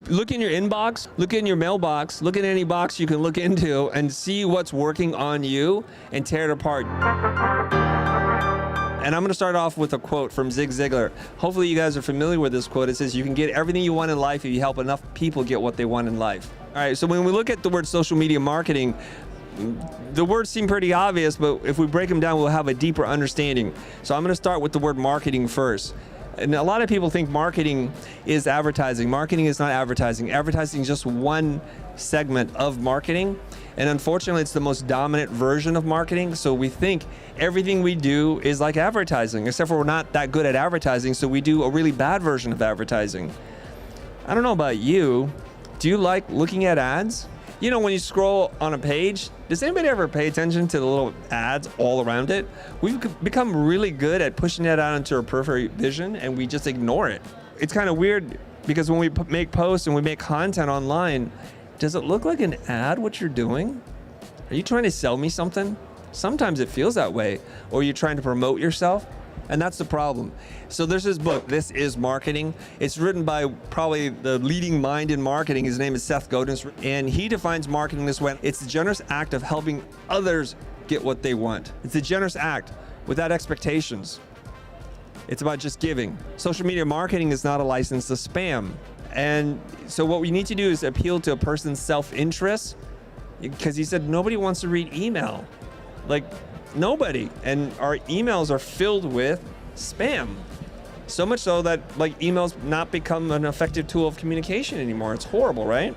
Look in your inbox, look in your mailbox, look in any box you can look into and see what's working on you and tear it apart. And I'm going to start off with a quote from Zig Ziglar. Hopefully you guys are familiar with this quote. It says, you can get everything you want in life if you help enough people get what they want in life. All right, so when we look at the word social media marketing, the words seem pretty obvious, but if we break them down, we'll have a deeper understanding. So I'm going to start with the word marketing first. And a lot of people think marketing is advertising. Marketing is not advertising. Advertising is just one segment of marketing. And unfortunately, it's the most dominant version of marketing. So we think everything we do is like advertising, except for we're not that good at advertising, so we do a really bad version of advertising. I don't know about you. Do you like looking at ads? You know, when you scroll on a page, does anybody ever pay attention to the little ads all around it? We've become really good at pushing that out into our peripheral vision, and we just ignore it. It's kind of weird because when we make posts and we make content online, does it look like an ad what you're doing? Are you trying to sell me something? Sometimes it feels that way. Or you're trying to promote yourself, and that's the problem. So there's this book, This Is Marketing. It's written by probably the leading mind in marketing. His name is Seth Godin, and he defines marketing this way. It's the generous act of helping others get what they want. It's a generous act without expectations. It's about just giving. Social media marketing is not a license to spam. And so what we need to do is appeal to a person's self-interest, because he said nobody wants to read email. Like, nobody. And our emails are filled with spam. So much so that like emails not become an effective tool of communication anymore. It's horrible, right?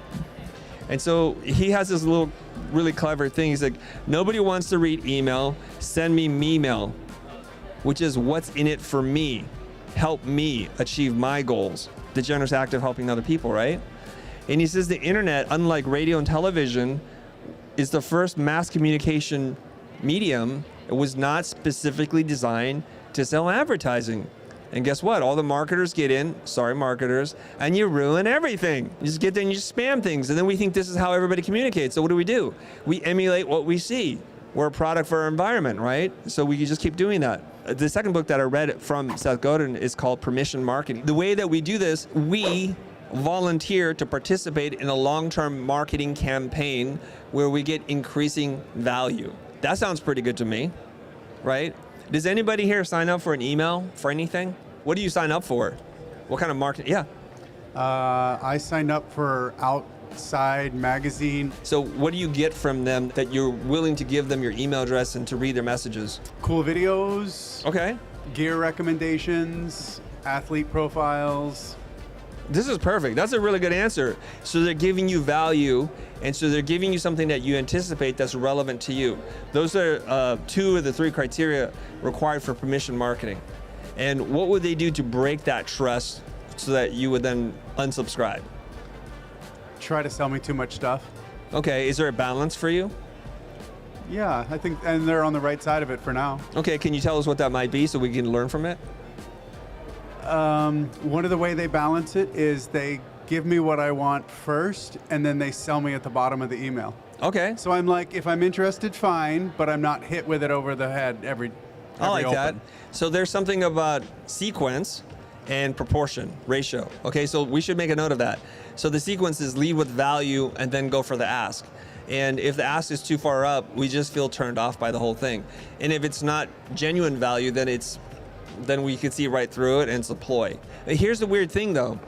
And so he has this little really clever thing. He's like, nobody wants to read email, send me me-mail, which is what's in it for me. Help me achieve my goals. The generous act of helping other people, right? And he says the internet, unlike radio and television, is the first mass communication medium. It was not specifically designed to sell advertising. And guess what? All the marketers get in, sorry marketers, and you ruin everything. You just get there and you just spam things. And then we think this is how everybody communicates. So what do? We emulate what we see. We're a product for our environment, right? So we just keep doing that. The second book that I read from Seth Godin is called Permission Marketing. The way that we do this, we volunteer to participate in a long-term marketing campaign where we get increasing value. That sounds pretty good to me, right? Does anybody here sign up for an email for anything? What do you sign up for? What kind of marketing? Yeah. I signed up for Outside Magazine. So what do you get from them that you're willing to give them your email address and to read their messages? Cool videos. Okay. Gear recommendations, athlete profiles. This is perfect. That's a really good answer. So they're giving you value, and so they're giving you something that you anticipate that's relevant to you. Those are two of the three criteria required for permission marketing. And what would they do to break that trust so that you would then unsubscribe? Try to sell me too much stuff. Okay, is there a balance for you? Yeah, I think, and they're on the right side of it for now. Okay, can you tell us what that might be so we can learn from it? One of the way they balance it is they give me what I want first, and then they sell me at the bottom of the email. Okay. So I'm like, if I'm interested, fine, but I'm not hit with it over the head every I like open. that. So there's something about sequence and proportion, ratio. Okay, so we should make a note of that. So the sequence is lead with value and then go for the ask. And if the ask is too far up, we just feel turned off by the whole thing. And if it's not genuine value, then we can see right through it and it's a ploy. Here's the weird thing though.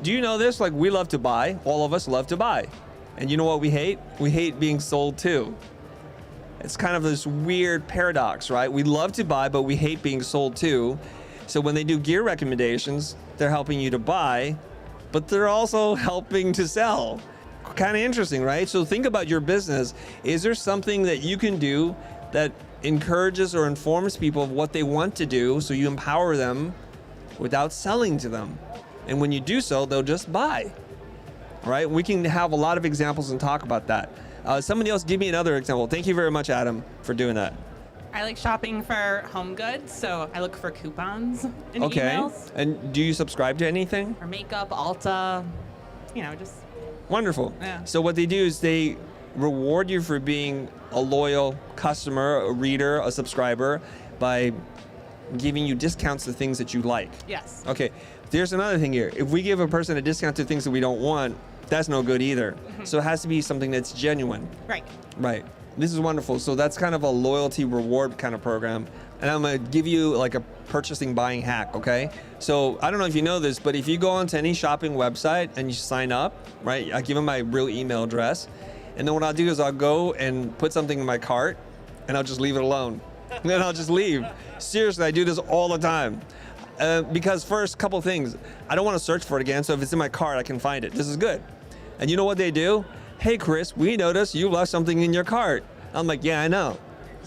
Do you know this? Like, we love to buy. All of us love to buy. And you know what we hate? We hate being sold to. It's kind of this weird paradox, right? We love to buy, but we hate being sold to. So when they do gear recommendations, they're helping you to buy, but they're also helping to sell. Kind of interesting, right? So think about your business. Is there something that you can do that encourages or informs people of what they want to do, so you empower them without selling to them? And when you do so, they'll just buy, right? We can have a lot of examples and talk about that. Somebody else, give me another example. Thank you very much, Adam, for doing that. I like shopping for home goods, so I look for coupons in Okay. emails. And do you subscribe to anything? Or makeup, Ulta, just... Wonderful. Yeah. So what they do is they reward you for being a loyal customer, a reader, a subscriber by giving you discounts to things that you like. Yes. Okay, there's another thing here. If we give a person a discount to things that we don't want, that's no good either. So it has to be something that's genuine. Right. Right. This is wonderful. So that's kind of a loyalty reward kind of program. And I'm going to give you like a purchasing buying hack, okay? So I don't know if you know this, but if you go onto any shopping website and you sign up, right? I give them my real email address. And then what I'll do is I'll go and put something in my cart and I'll just leave it alone. And then I'll just leave. Seriously, I do this all the time. Because first, couple things. I don't want to search for it again, so if it's in my cart, I can find it. This is good. And you know what they do? Hey, Chris, we noticed you left something in your cart. I'm like, yeah, I know.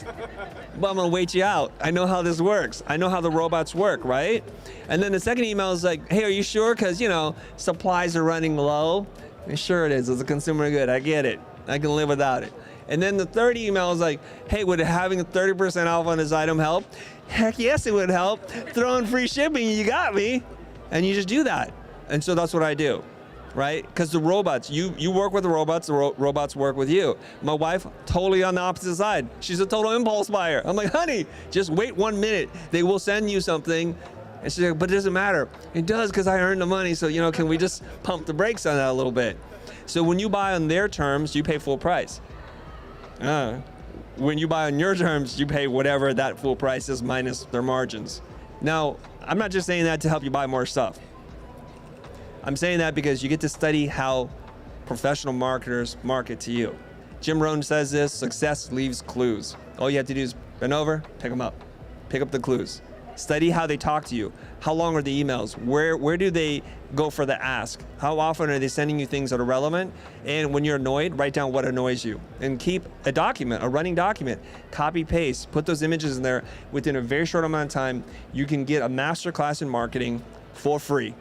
But I'm gonna wait you out. I know how this works. I know how the robots work, right? And then the second email is like, hey, are you sure? Because, you know, supplies are running low. And sure it is. It's a consumer good. I get it. I can live without it. And then the third email is like, hey, would having a 30% off on this item help? Heck yes, it would help. Throw in free shipping, you got me. And you just do that. And so that's what I do, right? Because the robots, you work with the robots robots work with you. My wife, totally on the opposite side. She's a total impulse buyer. I'm like, honey, just wait 1 minute. They will send you something. And she's like, but it doesn't matter. It does because I earned the money. So, you know, can we just pump the brakes on that a little bit? So when you buy on their terms, you pay full price. When you buy on your terms, you pay whatever that full price is minus their margins. Now, I'm not just saying that to help you buy more stuff. I'm saying that because you get to study how professional marketers market to you. Jim Rohn says this, success leaves clues. All you have to do is bend over, pick them up. Pick up the clues. Study how they talk to you. How long are the emails? Where do they go for the ask? How often are they sending you things that are relevant? And when you're annoyed, write down what annoys you. And keep a document, a running document. Copy, paste, put those images in there. Within a very short amount of time, you can get a master class in marketing for free.